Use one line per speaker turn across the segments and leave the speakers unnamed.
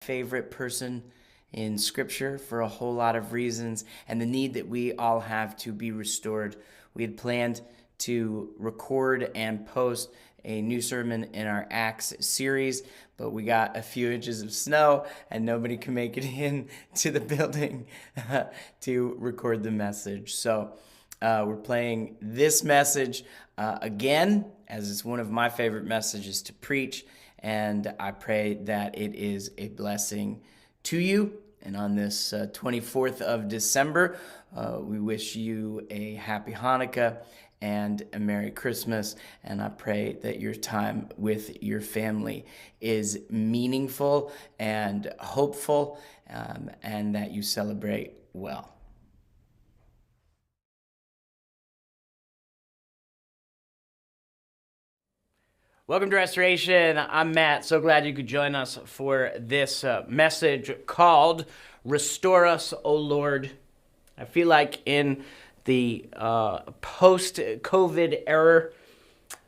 favorite person in Scripture for a whole lot of reasons, and the need that we all have to be restored. We had planned to record and post a new sermon in our Acts series, but we got a few inches of snow and nobody can make it in to the building to record the message. So we're playing this message again, as it's one of my favorite messages to preach, and I pray that it is a blessing to you. And on this 24th of December, we wish you a happy Hanukkah and a Merry Christmas, and I pray that your time with your family is meaningful and hopeful, and that you celebrate well. Welcome to Restoration. I'm Matt. So glad you could join us for this message called Restore Us, O Lord. I feel like in the post-COVID era,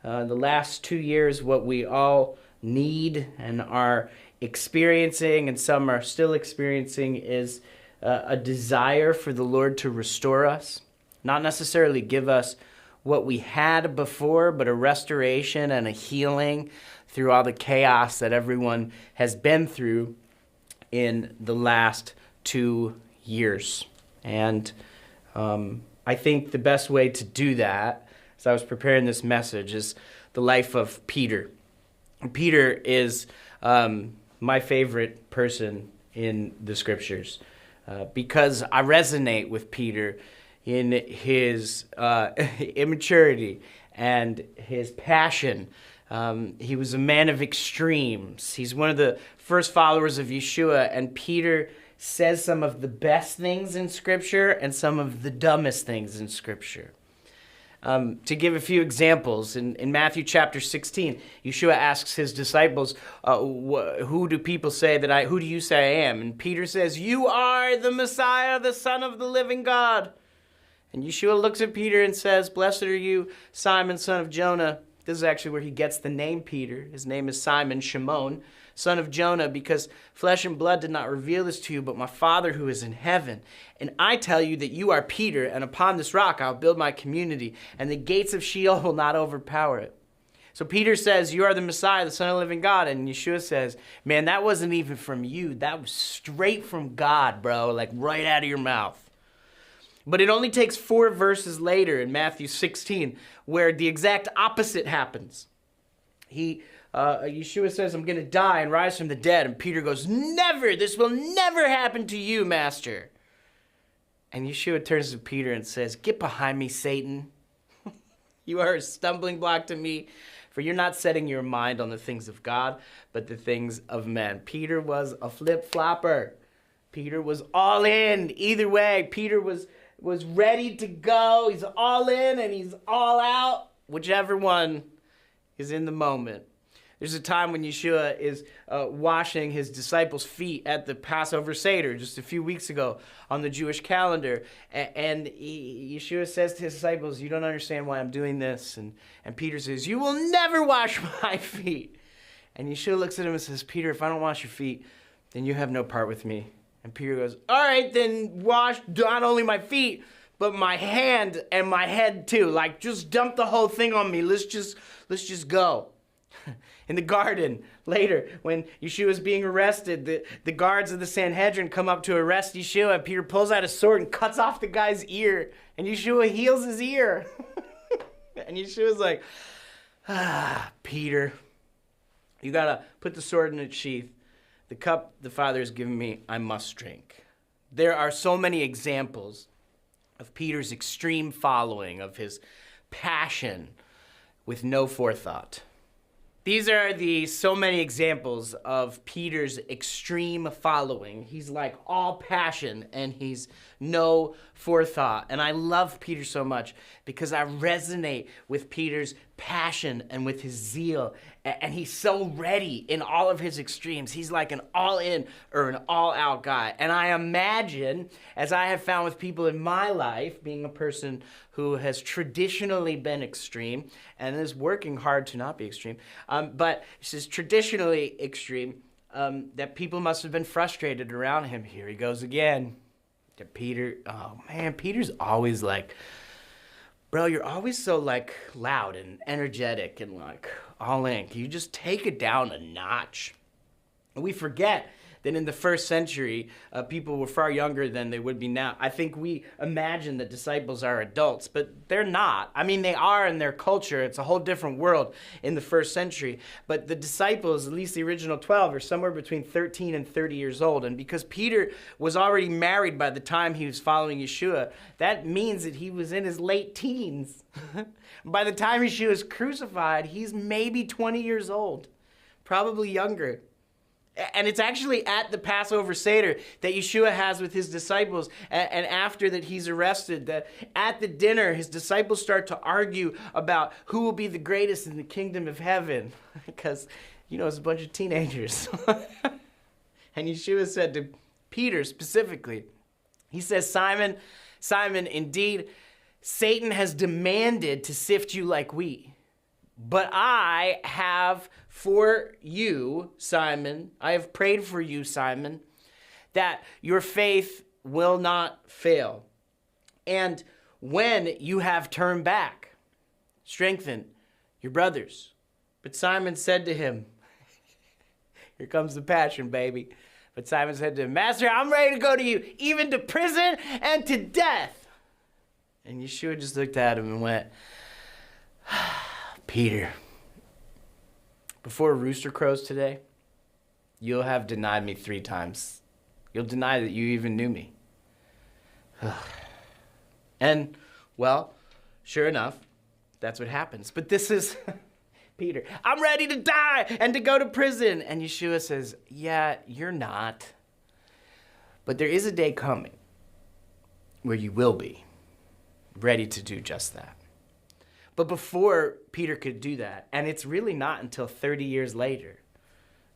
the last 2 years, what we all need and are experiencing, and some are still experiencing, is a desire for the Lord to restore us. Not necessarily give us what we had before, but a restoration and a healing through all the chaos that everyone has been through in the last 2 years. And I think the best way to do that, as I was preparing this message, is the life of Peter. Peter is my favorite person in the Scriptures because I resonate with Peter in his immaturity and his passion. He was a man of extremes. He's one of the first followers of Yeshua, and Peter says some of the best things in Scripture and some of the dumbest things in Scripture. To give a few examples, in Matthew chapter 16, Yeshua asks his disciples, who do you say I am? And Peter says, you are the Messiah, the Son of the living God. And Yeshua looks at Peter and says, blessed are you, Simon, son of Jonah. This is actually where he gets the name Peter. His name is Simon Shimon, son of Jonah, because flesh and blood did not reveal this to you, but my Father who is in heaven. And I tell you that you are Peter, and upon this rock I'll build my community, and the gates of Sheol will not overpower it. So Peter says, you are the Messiah, the Son of the living God. And Yeshua says, man, that wasn't even from you. That was straight from God, bro, like right out of your mouth. But it only takes 4 verses later in Matthew 16 where the exact opposite happens. Yeshua says, I'm going to die and rise from the dead. And Peter goes, never, this will never happen to you, Master. And Yeshua turns to Peter and says, get behind me, Satan. You are a stumbling block to me, for you're not setting your mind on the things of God, but the things of men. Peter was a flip-flopper. Peter was all in. Either way, Peter was ready to go. He's all in and he's all out. Whichever one is in the moment. There's a time when Yeshua is washing his disciples' feet at the Passover Seder just a few weeks ago on the Jewish calendar. And Yeshua says to his disciples, you don't understand why I'm doing this. And Peter says, you will never wash my feet. And Yeshua looks at him and says, Peter, if I don't wash your feet, then you have no part with me. And Peter goes, all right, then wash not only my feet, but my hand and my head too. Like, just dump the whole thing on me. Let's just go. In the garden, later, when Yeshua is being arrested, the guards of the Sanhedrin come up to arrest Yeshua. Peter pulls out his sword and cuts off the guy's ear. And Yeshua heals his ear. And Yeshua's like, Peter, you got to put the sword in its sheath. The cup the Father has given me, I must drink. There are so many examples of Peter's extreme following, of his passion with no forethought. These are so many examples of Peter's extreme following. He's like all passion and he's no forethought. And I love Peter so much because I resonate with Peter's passion and with his zeal. And he's so ready in all of his extremes. He's like an all-in or an all-out guy. And I imagine, as I have found with people in my life, being a person who has traditionally been extreme and is working hard to not be extreme, but this is traditionally extreme, that people must have been frustrated around him. Here he goes again. Peter, oh man, Peter's always like, bro, you're always so like loud and energetic and like all in. Can you just take it down a notch? And we forget that in the first century, people were far younger than they would be now. I think we imagine that disciples are adults, but they're not. I mean, they are in their culture. It's a whole different world in the first century. But the disciples, at least the original 12, are somewhere between 13 and 30 years old. And because Peter was already married by the time he was following Yeshua, that means that he was in his late teens. By the time Yeshua is crucified, he's maybe 20 years old, probably younger. And it's actually at the Passover Seder that Yeshua has with his disciples. And after that he's arrested, that at the dinner, his disciples start to argue about who will be the greatest in the kingdom of heaven. Because, it's a bunch of teenagers. And Yeshua said to Peter specifically, he says, Simon, Simon, indeed, Satan has demanded to sift you like wheat. But I have for you, Simon, I have prayed for you, Simon, that your faith will not fail. And when you have turned back, strengthen your brothers. But Simon said to him, here comes the passion, baby. But Simon said to him, Master, I'm ready to go to you, even to prison and to death. And Yeshua just looked at him and went, Peter, before a rooster crows today, you'll have denied me 3 times. You'll deny that you even knew me. And, well, sure enough, that's what happens. But this is Peter. I'm ready to die and to go to prison. And Yeshua says, yeah, you're not. But there is a day coming where you will be ready to do just that. But before Peter could do that, and it's really not until 30 years later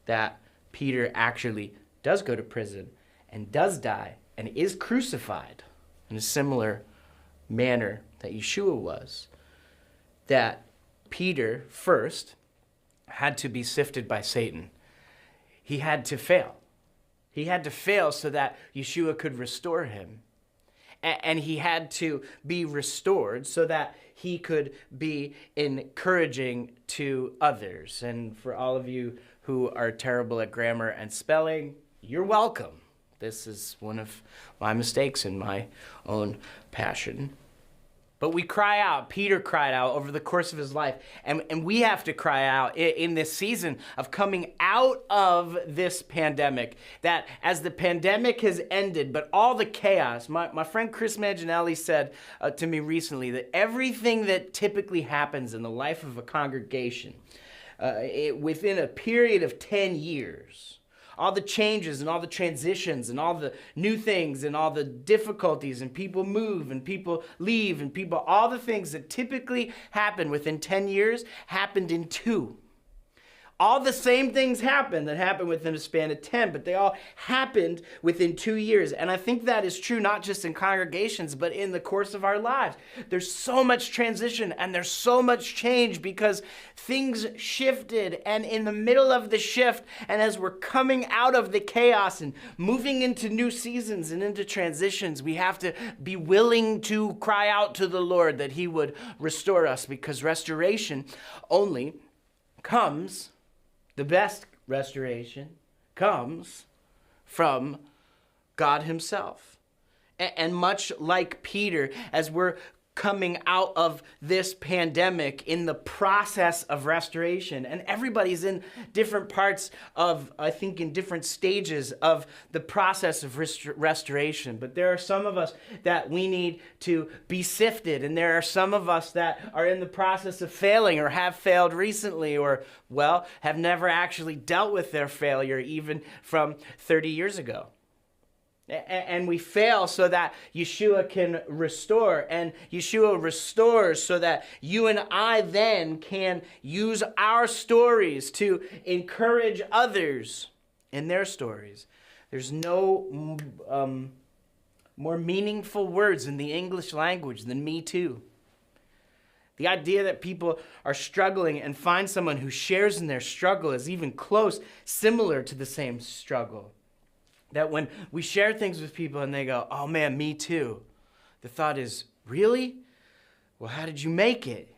that Peter actually does go to prison and does die and is crucified in a similar manner that Yeshua was, that Peter first had to be sifted by Satan. He had to fail. He had to fail so that Yeshua could restore him. And he had to be restored so that he could be encouraging to others. And for all of you who are terrible at grammar and spelling, you're welcome. This is one of my mistakes in my own passion. But we cry out, Peter cried out over the course of his life, and we have to cry out in this season of coming out of this pandemic, that as the pandemic has ended, but all the chaos, my friend Chris Manginelli said to me recently that everything that typically happens in the life of a congregation within a period of 10 years, all the changes and all the transitions and all the new things and all the difficulties and people move and people leave and people, all the things that typically happen within 10 years happened in 2. All the same things happened that happened within a span of 10, but they all happened within 2 years. And I think that is true not just in congregations, but in the course of our lives. There's so much transition and there's so much change because things shifted. And in the middle of the shift, and as we're coming out of the chaos and moving into new seasons and into transitions, we have to be willing to cry out to the Lord that he would restore us, because restoration only comes, the best restoration comes from God himself. And much like Peter, as we're coming out of this pandemic in the process of restoration, and everybody's in different parts of, I think, in different stages of the process of restoration. But there are some of us that we need to be sifted, and there are some of us that are in the process of failing or have failed recently or, well, have never actually dealt with their failure even from 30 years ago. And we fail so that Yeshua can restore. And Yeshua restores so that you and I then can use our stories to encourage others in their stories. There's no more meaningful words in the English language than me too. The idea that people are struggling and find someone who shares in their struggle is even close, similar to the same struggle. That when we share things with people and they go, oh man, me too. The thought is, really? Well, how did you make it?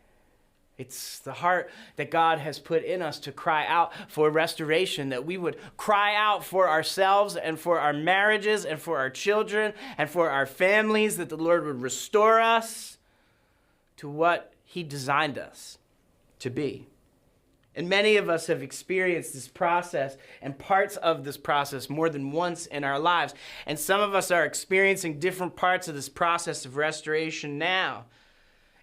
It's the heart that God has put in us to cry out for restoration, that we would cry out for ourselves and for our marriages and for our children and for our families, that the Lord would restore us to what He designed us to be. And many of us have experienced this process and parts of this process more than once in our lives. And some of us are experiencing different parts of this process of restoration now.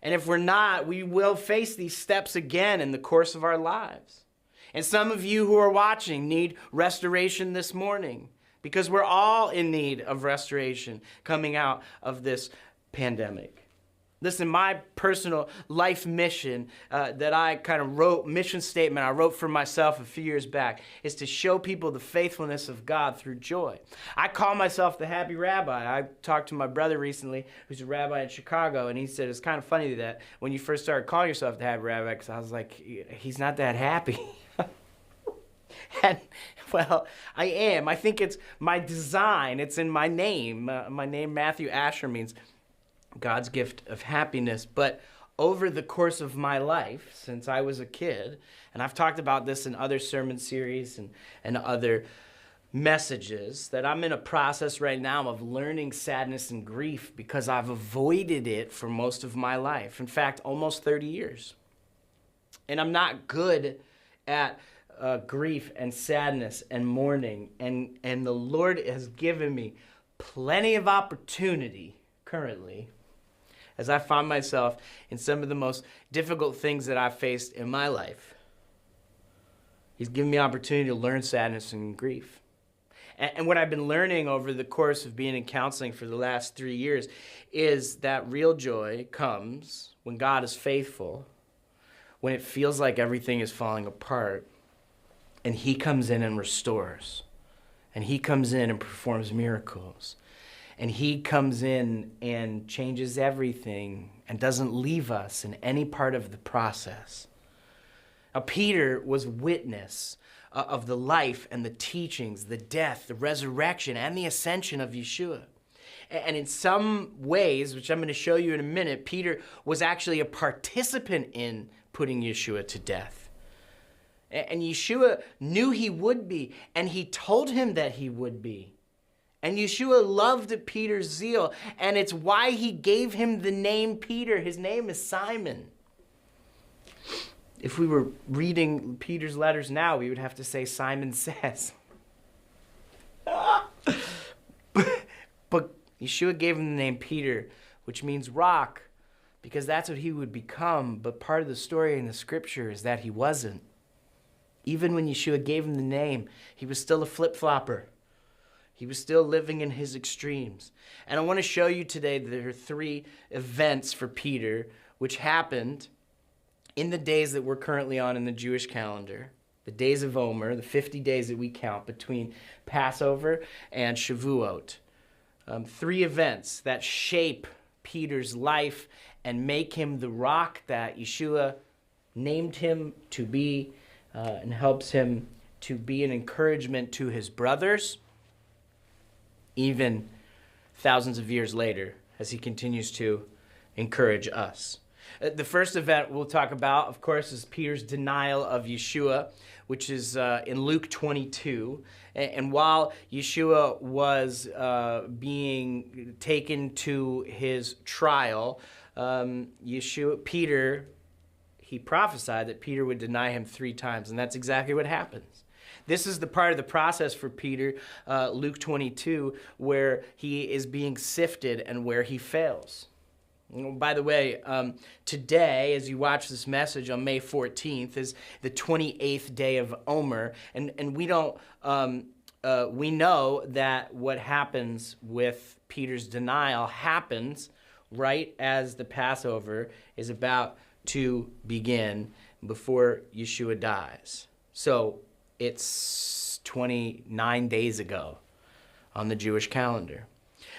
And if we're not, we will face these steps again in the course of our lives. And some of you who are watching need restoration this morning, because we're all in need of restoration coming out of this pandemic. Listen, my personal life mission that I kind of wrote, mission statement I wrote for myself a few years back, is to show people the faithfulness of God through joy. I call myself the happy rabbi. I talked to my brother recently, who's a rabbi in Chicago, and he said it's kind of funny that when you first started calling yourself the happy rabbi, because I was like, he's not that happy. And, well, I am. I think it's my design. It's in my name. My name, Matthew Asher, means God's gift of happiness. But over the course of my life, since I was a kid, and I've talked about this in other sermon series and other messages, that I'm in a process right now of learning sadness and grief because I've avoided it for most of my life. In fact, almost 30 years. And I'm not good at grief and sadness and mourning. And the Lord has given me plenty of opportunity currently, as I find myself in some of the most difficult things that I've faced in my life. He's given me opportunity to learn sadness and grief. And what I've been learning over the course of being in counseling for the last 3 years is that real joy comes when God is faithful, when it feels like everything is falling apart, and He comes in and restores. And He comes in and performs miracles. And He comes in and changes everything and doesn't leave us in any part of the process. Now, Peter was witness of the life and the teachings, the death, the resurrection, and the ascension of Yeshua. And in some ways, which I'm going to show you in a minute, Peter was actually a participant in putting Yeshua to death. And Yeshua knew he would be, and He told him that he would be. And Yeshua loved Peter's zeal, and it's why He gave him the name Peter. His name is Simon. If we were reading Peter's letters now, we would have to say Simon says. But Yeshua gave him the name Peter, which means rock, because that's what he would become. But part of the story in the scripture is that he wasn't. Even when Yeshua gave him the name, he was still a flip-flopper. He was still living in his extremes. And I want to show you today that there are 3 events for Peter which happened in the days that we're currently on in the Jewish calendar, the days of Omer, the 50 days that we count between Passover and Shavuot. 3 events that shape Peter's life and make him the rock that Yeshua named him to be, and helps him to be an encouragement to his brothers, even thousands of years later, as he continues to encourage us. The first event we'll talk about, of course, is Peter's denial of Yeshua, which is in Luke 22. And while Yeshua was being taken to his trial, Peter, he prophesied that Peter would deny him 3 times, and that's exactly what happens. This is the part of the process for Peter, Luke 22, where he is being sifted and where he fails. By the way, today, as you watch this message on May 14th, is the 28th day of Omer, and we don't we know that what happens with Peter's denial happens right as the Passover is about to begin before Yeshua dies. So it's 29 days ago on the Jewish calendar.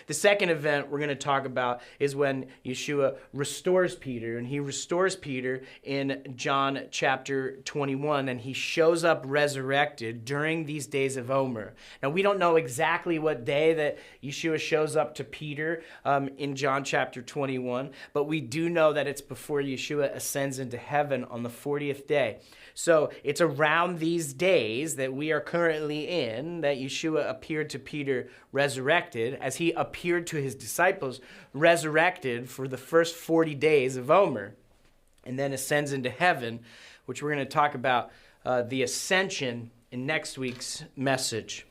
The second event we're going to talk about is when Yeshua restores Peter, and he restores Peter in John chapter 21, and he shows up resurrected during these days of Omer. Now, we don't know exactly what day that Yeshua shows up to Peter in John chapter 21, but we do know that it's before Yeshua ascends into heaven on the 40th day. So it's around these days that we are currently in that Yeshua appeared to Peter resurrected, as he appeared to his disciples resurrected for the first 40 days of Omer, and then ascends into heaven, which we're going to talk about the ascension in next week's message.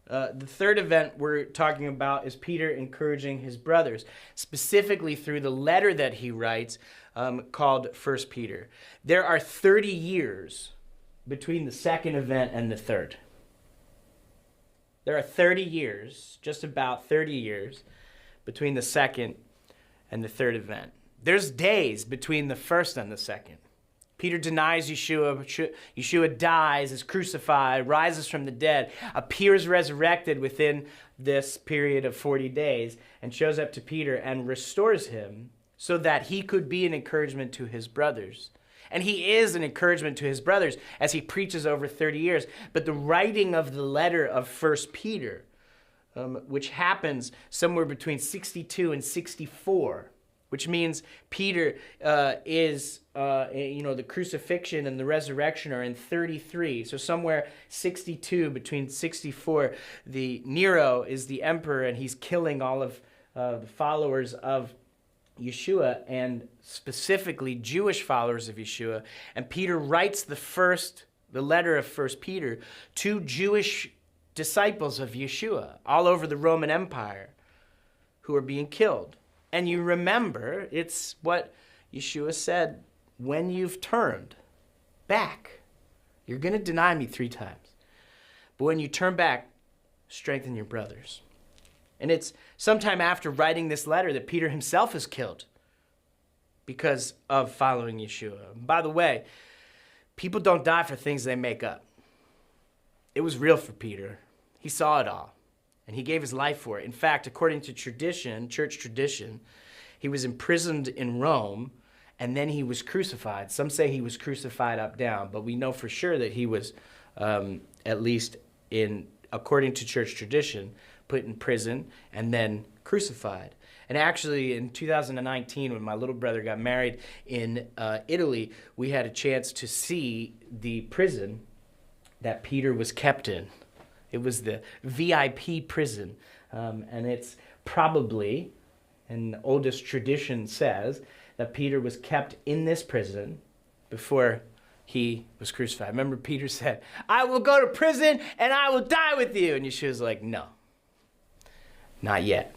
The third event we're talking about is Peter encouraging his brothers, specifically through the letter that he writes called 1 Peter. There are 30 years between the second event and the third. There are 30 years, just about 30 years, between the second and the third event. There's days between the first and the second. Peter denies Yeshua. Yeshua dies, is crucified, rises from the dead, appears resurrected within this period of 40 days, and shows up to Peter and restores him so that he could be an encouragement to his brothers. And he is an encouragement to his brothers as he preaches over 30 years. But the writing of the letter of 1 Peter, which happens somewhere between 62 and 64, which means Peter the crucifixion and the resurrection are in 33. So somewhere 62, between 64, the Nero is the emperor, and he's killing all of the followers of Yeshua, and specifically Jewish followers of Yeshua. And Peter writes the letter of 1 Peter to Jewish disciples of Yeshua all over the Roman Empire who are being killed. And you remember, it's what Yeshua said, when you've turned back, you're going to deny me 3 times. But when you turn back, strengthen your brothers. And it's sometime after writing this letter that Peter himself is killed because of following Yeshua. And by the way, people don't die for things they make up. It was real for Peter. He saw it all, and he gave his life for it. In fact, according to tradition, church tradition, he was imprisoned in Rome, and then he was crucified. Some say he was crucified up down, but we know for sure that he was, at least according to church tradition, put in prison and then crucified. And actually, in 2019, when my little brother got married in Italy, we had a chance to see the prison that Peter was kept in. It was the VIP prison, and it's probably, and oldest tradition says, that Peter was kept in this prison before he was crucified. Remember, Peter said, "I will go to prison and I will die with you." And Yeshua's like, "No, not yet."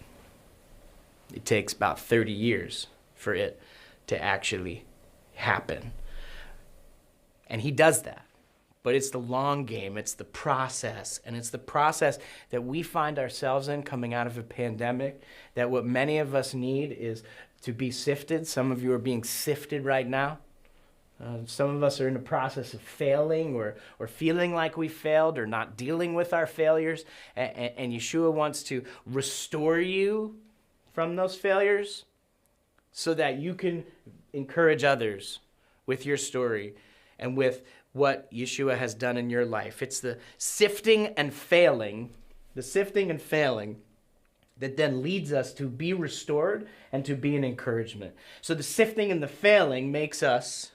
It takes about 30 years for it to actually happen. And he does that. But it's the long game, it's the process, and it's the process that we find ourselves in coming out of a pandemic, that what many of us need is to be sifted. Some of you are being sifted right now. Some of us are in the process of failing or feeling like we failed or not dealing with our failures, and Yeshua wants to restore you from those failures so that you can encourage others with your story and with what Yeshua has done in your life. It's the sifting and failing that then leads us to be restored and to be an encouragement. So the sifting and the failing makes us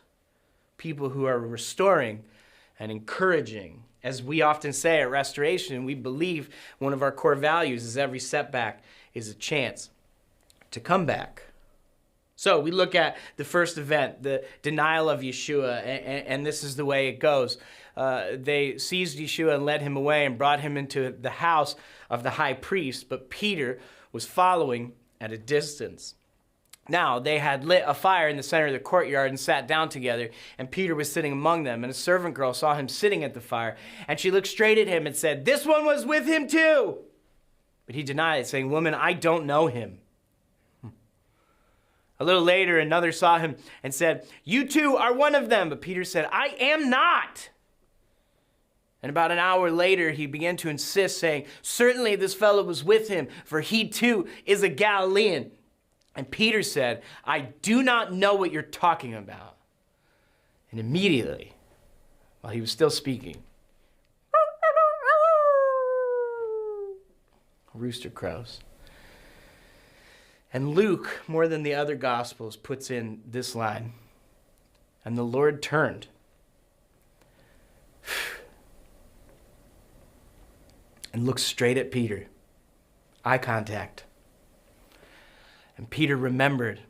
people who are restoring and encouraging. As we often say at Restoration, we believe one of our core values is every setback is a chance to come back. So we look at the first event, the denial of Yeshua, and this is the way it goes. They seized Yeshua and led him away and brought him into the house of the high priest, but Peter was following at a distance. Now, they had lit a fire in the center of the courtyard and sat down together, and Peter was sitting among them, and a servant girl saw him sitting at the fire, and she looked straight at him and said, "This one was with him too." But he denied it, saying, "Woman, I don't know him." A little later, another saw him and said, "You too are one of them." But Peter said, "I am not." And about an hour later, he began to insist, saying, "Certainly this fellow was with him, for he too is a Galilean." And Peter said, "I do not know what you're talking about." And immediately, while he was still speaking, a rooster crows. And Luke, more than the other Gospels, puts in this line, "And the Lord turned and looked straight at Peter, eye contact. And Peter remembered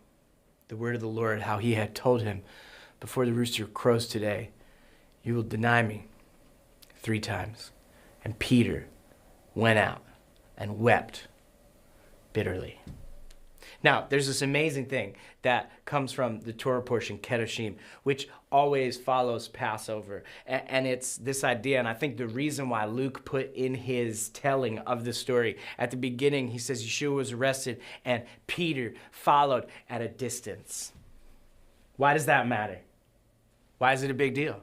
the word of the Lord, how he had told him, before the rooster crows today, you will deny me 3 times. And Peter went out and wept bitterly. Now, there's this amazing thing that comes from the Torah portion, Kedoshim, which always follows Passover. And it's this idea, and I think the reason why Luke put in his telling of the story, at the beginning, he says Yeshua was arrested and Peter followed at a distance. Why does that matter? Why is it a big deal?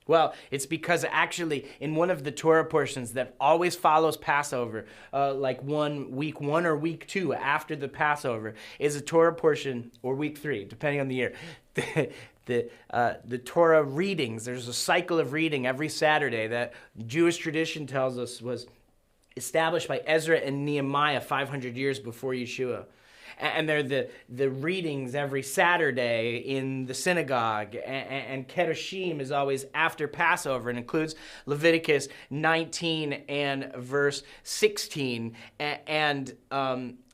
Well, it's because actually in one of the Torah portions that always follows Passover, like week 1 or week 2 after the Passover, is a Torah portion, or week 3, depending on the year. The Torah readings, there's a cycle of reading every Saturday that Jewish tradition tells us was established by Ezra and Nehemiah 500 years before Yeshua. And they're the readings every Saturday in the synagogue. And Kedoshim is always after Passover and includes Leviticus 19 and verse 16. And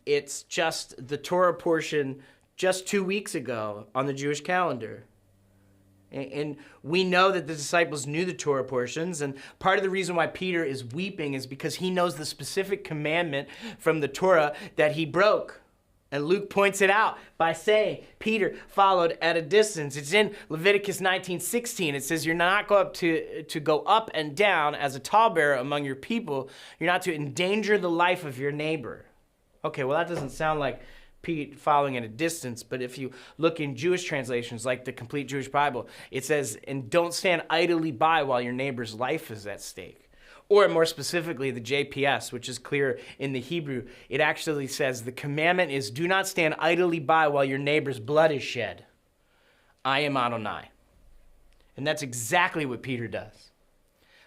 it's just the Torah portion just 2 weeks ago on the Jewish calendar. And we know that the disciples knew the Torah portions, and part of the reason why Peter is weeping is because he knows the specific commandment from the Torah that he broke. And Luke points it out by saying Peter followed at a distance. It's in Leviticus 19:16. It says, "You're not to go up and down as a tallbearer among your people. You're not to endanger the life of your neighbor." Okay, well, that doesn't sound like Pete following at a distance, but if you look in Jewish translations like the Complete Jewish Bible, it says, "And don't stand idly by while your neighbor's life is at stake." Or more specifically, the JPS, which is clear in the Hebrew, it actually says the commandment is, "Do not stand idly by while your neighbor's blood is shed. I am Adonai." And that's exactly what Peter does.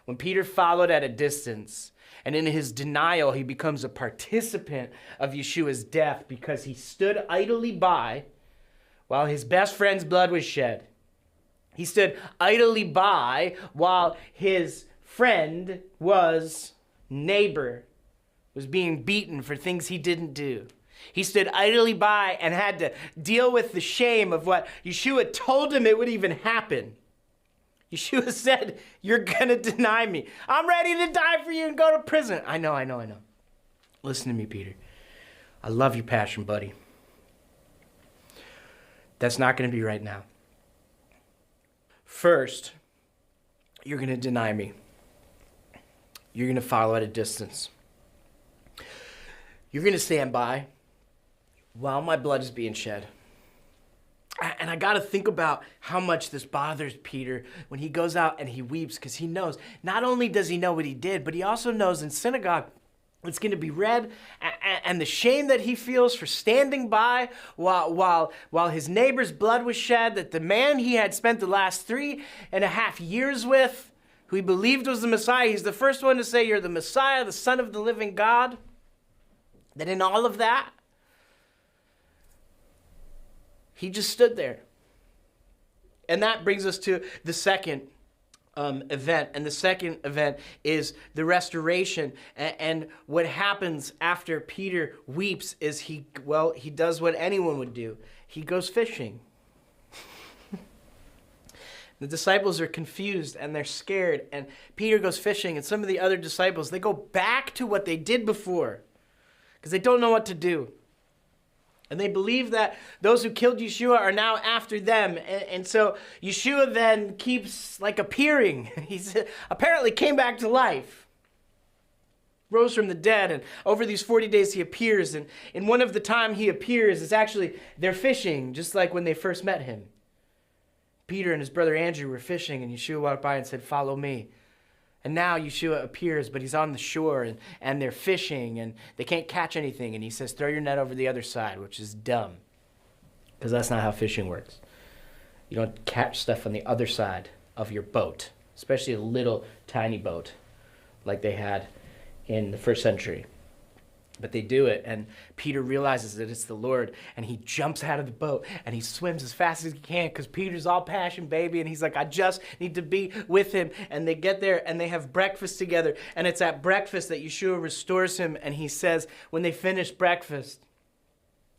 When Peter followed at a distance, and in his denial, he becomes a participant of Yeshua's death because he stood idly by while his best friend's blood was shed. He stood idly by while his friend neighbor was being beaten for things he didn't do. He stood idly by and had to deal with the shame of what Yeshua told him it would even happen. Yeshua said, "You're going to deny me. I'm ready to die for you and go to prison." I know. Listen to me, Peter. I love your passion, buddy. That's not going to be right now. First, you're going to deny me. You're going to follow at a distance. You're going to stand by while my blood is being shed. And I got to think about how much this bothers Peter when he goes out and he weeps, because he knows, not only does he know what he did, but he also knows in synagogue it's going to be read, and the shame that he feels for standing by while his neighbor's blood was shed, that the man he had spent the last 3.5 years with, who he believed was the Messiah, he's the first one to say, "You're the Messiah, the Son of the living God." That in all of that, he just stood there. And that brings us to the second event. And the second event is the restoration. And what happens after Peter weeps is he does what anyone would do. He goes fishing. The disciples are confused and they're scared, and Peter goes fishing, and some of the other disciples, they go back to what they did before because they don't know what to do. And they believe that those who killed Yeshua are now after them. And so Yeshua then keeps appearing. He's apparently came back to life, rose from the dead, and over these 40 days he appears. And in one of the time he appears, it's actually they're fishing, just like when they first met him. Peter and his brother Andrew were fishing, and Yeshua walked by and said, "Follow me." And now Yeshua appears, but he's on the shore, and they're fishing, and they can't catch anything. And he says, throw your net over the other side, which is dumb, because that's not how fishing works. You don't catch stuff on the other side of your boat, especially a little tiny boat like they had in the first century. But they do it, and Peter realizes that it's the Lord, and he jumps out of the boat, and he swims as fast as he can, because Peter's all passion, baby, and he's like, I just need to be with him. And they get there, and they have breakfast together, and it's at breakfast that Yeshua restores him, and he says, when they finish breakfast,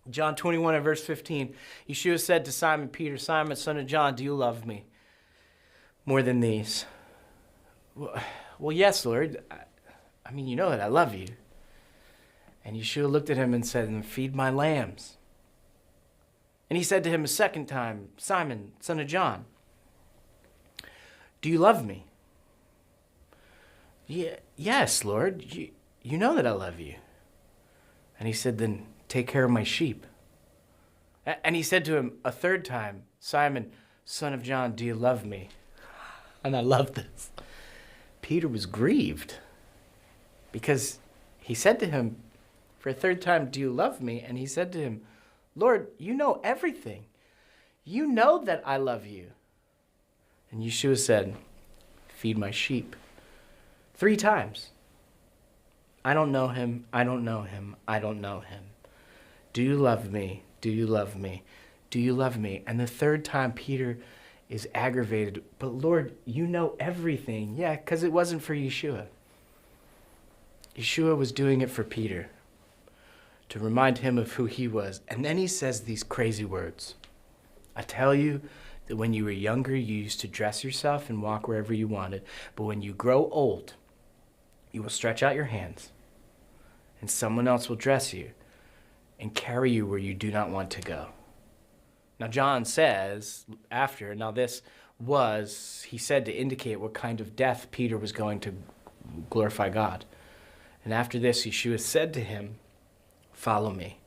John 21 and verse 15, Yeshua said to Simon Peter, Simon, son of John, do you love me more than these? Well, yes, Lord. I mean, you know that I love you. And Yeshua looked at him and said, feed my lambs. And he said to him a second time, Simon, son of John, do you love me? Yes, Lord, you know that I love you. And he said, then take care of my sheep. And he said to him a third time, Simon, son of John, do you love me? And I love this. Peter was grieved because he said to him for a third time, do you love me? And he said to him, Lord, you know everything. You know that I love you. And Yeshua said, feed my sheep. 3 times. I don't know him. I don't know him. I don't know him. Do you love me? Do you love me? Do you love me? And the third time Peter is aggravated. But Lord, you know everything. Yeah, because it wasn't for Yeshua. Yeshua was doing it for Peter to remind him of who he was. And then he says these crazy words. I tell you that when you were younger, you used to dress yourself and walk wherever you wanted. But when you grow old, you will stretch out your hands, and someone else will dress you and carry you where you do not want to go. Now, John says after, now this was, he said to indicate what kind of death Peter was going to glorify God. And after this, Yeshua said to him, follow me.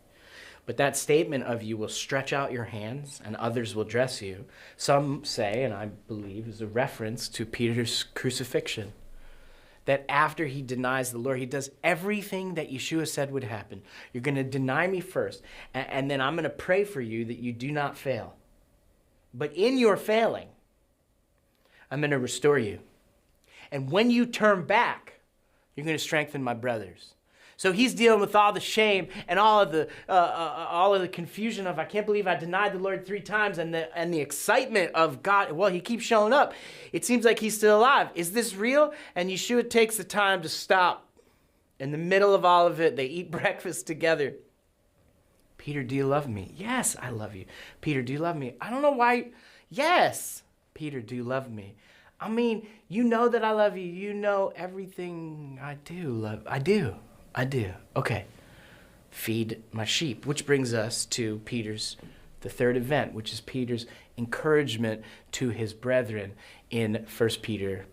But that statement of you will stretch out your hands and others will dress you, some say, and I believe is a reference to Peter's crucifixion. That after he denies the Lord, he does everything that Yeshua said would happen. You're going to deny me first, and then I'm going to pray for you that you do not fail. But in your failing, I'm going to restore you. And when you turn back, you're going to strengthen my brothers. So he's dealing with all the shame and all of the confusion of, I can't believe I denied the Lord 3 times, and the excitement of God. Well, he keeps showing up. It seems like he's still alive. Is this real? And Yeshua takes the time to stop. In the middle of all of it, they eat breakfast together. Peter, do you love me? Yes, I love you. Peter, do you love me? I don't know why. Yes. Peter, do you love me? I mean, you know that I love you. You know everything I do love. I do. Okay. Feed my sheep, which brings us to the third event, which is Peter's encouragement to his brethren in 1 Peter,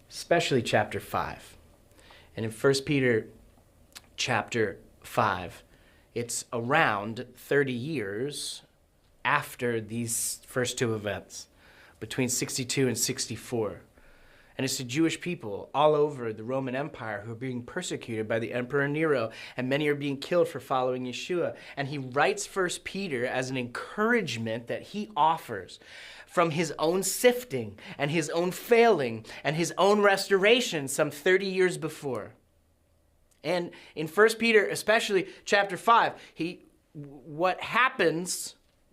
especially chapter 5. And in 1 Peter chapter 5, it's around 30 years after these first 2 events, between 62 and 64. And it's the Jewish people all over the Roman Empire who are being persecuted by the Emperor Nero, and many are being killed for following Yeshua. And he writes 1 Peter as an encouragement that he offers from his own sifting and his own failing and his own restoration some 30 years before. And in 1 Peter, especially chapter 5, what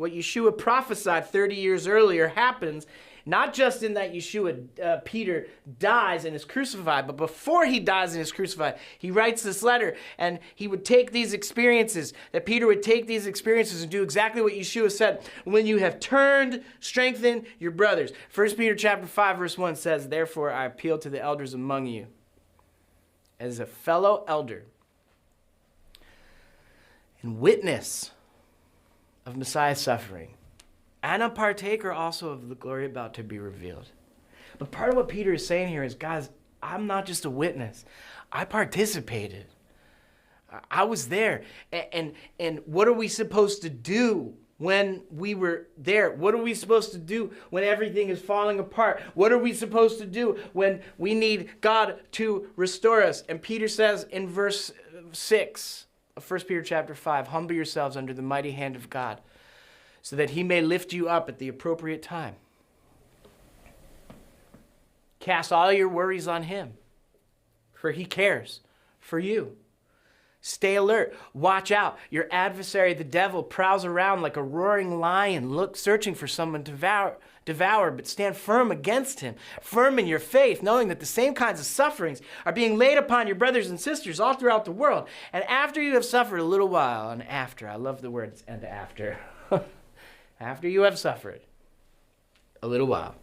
Yeshua prophesied 30 years earlier happens. Not just in that Peter dies and is crucified, but before he dies and is crucified, he writes this letter, and he would take these experiences, that Peter would take these experiences and do exactly what Yeshua said. When you have turned, strengthen your brothers. 1 Peter chapter 5, verse 1 says, therefore I appeal to the elders among you, as a fellow elder and witness of Messiah's suffering, and a partaker also of the glory about to be revealed. But part of what Peter is saying here is, guys, I'm not just a witness. I participated. I was there. And what are we supposed to do when we were there? What are we supposed to do when everything is falling apart? What are we supposed to do when we need God to restore us? And Peter says in verse 6 of 1 Peter chapter 5, humble yourselves under the mighty hand of God, so that he may lift you up at the appropriate time. Cast all your worries on him, for he cares for you. Stay alert. Watch out. Your adversary, the devil, prowls around like a roaring lion, searching for someone to devour, but stand firm against him, firm in your faith, knowing that the same kinds of sufferings are being laid upon your brothers and sisters all throughout the world. And after you have suffered a little while, and after, I love the words and after, after you have suffered a little while,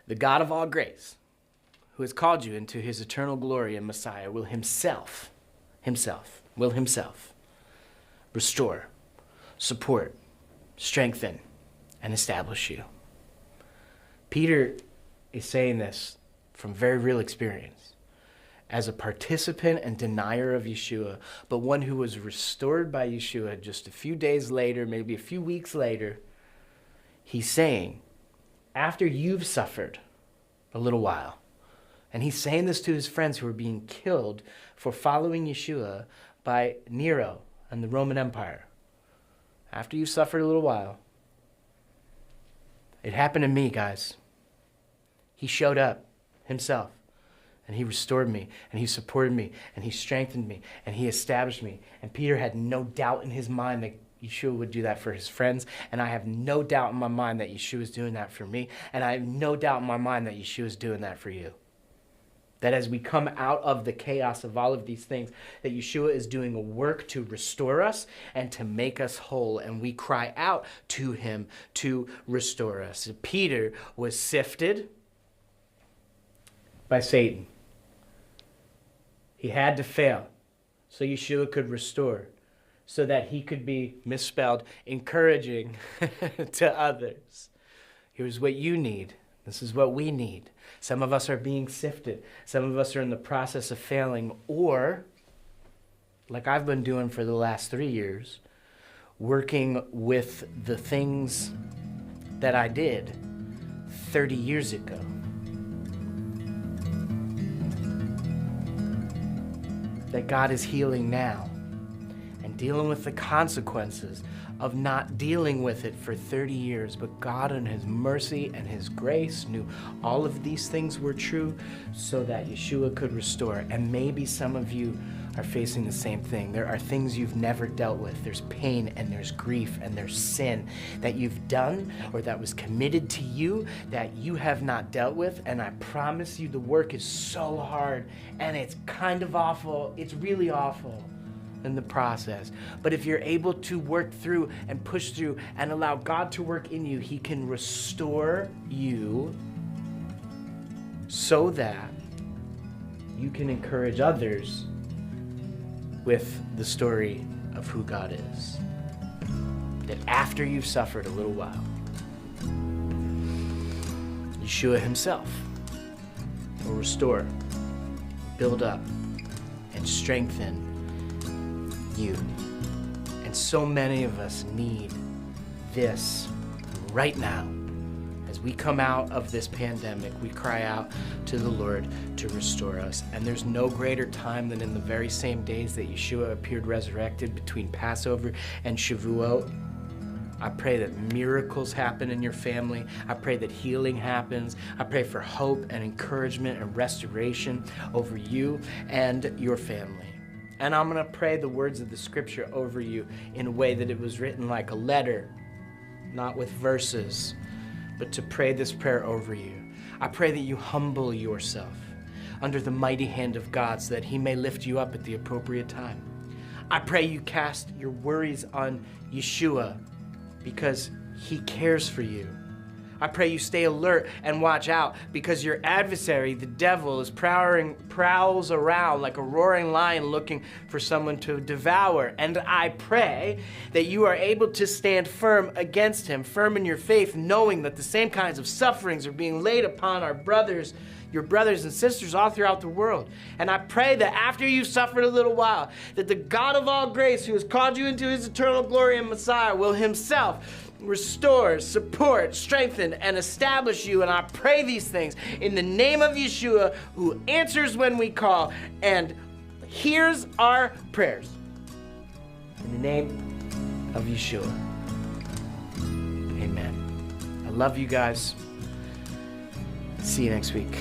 the God of all grace, who has called you into his eternal glory in Messiah, will himself restore, support, strengthen, and establish you. Peter is saying this from very real experience as a participant and denier of Yeshua, but one who was restored by Yeshua just a few days later, maybe a few weeks later. He's saying, after you've suffered a little while, and he's saying this to his friends who are being killed for following Yeshua by Nero and the Roman Empire. After you've suffered a little while, it happened to me, guys. He showed up himself, and he restored me, and he supported me, and he strengthened me, and he established me. And Peter had no doubt in his mind that Yeshua would do that for his friends, and I have no doubt in my mind that Yeshua is doing that for me, and I have no doubt in my mind that Yeshua is doing that for you. That as we come out of the chaos of all of these things, that Yeshua is doing a work to restore us and to make us whole, and we cry out to him to restore us. Peter was sifted by Satan. He had to fail so Yeshua could restore, so that he could be, misspelled, encouraging to others. Here's what you need. This is what we need. Some of us are being sifted. Some of us are in the process of failing, or, like I've been doing for the last 3 years, working with the things that I did 30 years ago. That God is healing now and dealing with the consequences of not dealing with it for 30 years. But God in his mercy and his grace knew all of these things were true so that Yeshua could restore. And maybe some of you are facing the same thing. There are things you've never dealt with. There's pain and there's grief and there's sin that you've done or that was committed to you that you have not dealt with. And I promise you the work is so hard and it's kind of awful. It's really awful in the process. But if you're able to work through and push through and allow God to work in you, he can restore you so that you can encourage others with the story of who God is. That after you've suffered a little while, Yeshua himself will restore, build up, and strengthen you. And so many of us need this right now. As we come out of this pandemic, we cry out to the Lord to restore us. And there's no greater time than in the very same days that Yeshua appeared resurrected between Passover and Shavuot. I pray that miracles happen in your family. I pray that healing happens. I pray for hope and encouragement and restoration over you and your family. And I'm going to pray the words of the scripture over you in a way that it was written like a letter, not with verses, but to pray this prayer over you. I pray that you humble yourself under the mighty hand of God so that he may lift you up at the appropriate time. I pray you cast your worries on Yeshua because he cares for you. I pray you stay alert and watch out, because your adversary, the devil, prowls around like a roaring lion looking for someone to devour. And I pray that you are able to stand firm against him, firm in your faith, knowing that the same kinds of sufferings are being laid upon your brothers and sisters all throughout the world. And I pray that after you've suffered a little while, that the God of all grace, who has called you into his eternal glory in Messiah, will himself restore, support, strengthen, and establish you. And I pray these things in the name of Yeshua, who answers when we call and hears our prayers. In the name of Yeshua. Amen. I love you guys. See you next week.